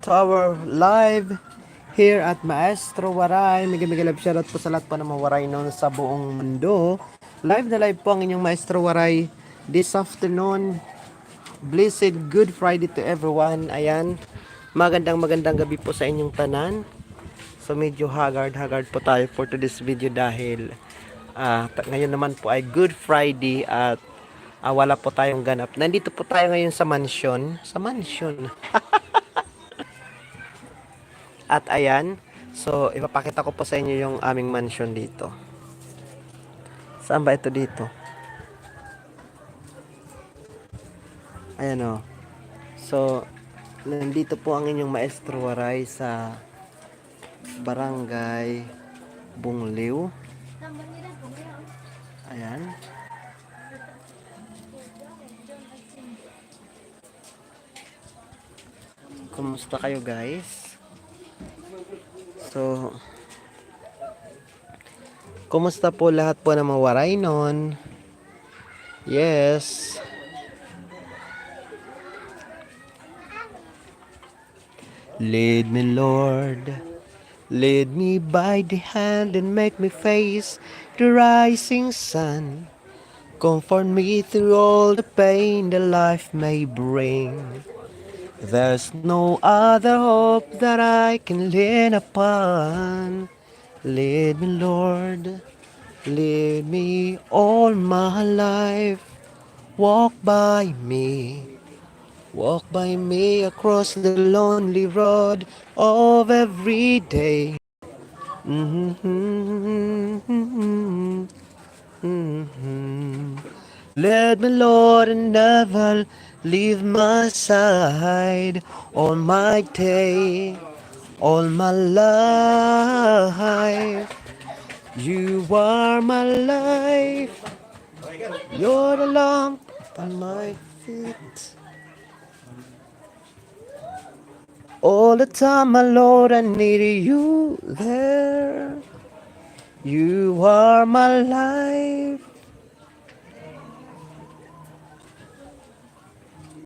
To our live here at Maestro Waray. Mega love shoutout po sa lahat po ng mga Waray noon sa buong mundo. Live na live po ang inyong Maestro Waray this afternoon. Blessed Good Friday to everyone. Ayan, magandang gabi po sa inyong tanan. So medyo haggard po tayo for today's video dahil ngayon naman po ay Good Friday at wala po tayong ganap. Nandito po tayo ngayon sa mansion. Sa mansion. At ayan, so ipapakita ko po sa inyo yung aming mansion dito. Saan ba ito dito? Ayan o. So, nandito po ang inyong Maestro Waray sa Barangay Bungliw. Ayan. Kumusta kayo guys? So, kumusta po lahat po ng mga Waray nun? Yes. Lead me, Lord. Lead me by the hand and make me face the rising sun. Comfort me through all the pain that life may bring. There's no other hope that I can lean upon. Lead me, Lord, lead me all my life. Walk by me across the lonely road of every day. Lead me, Lord, and never leave my side all my day, all my life. You are my life. You're the lamp on my feet. All the time, my Lord, I need you there. You are my life.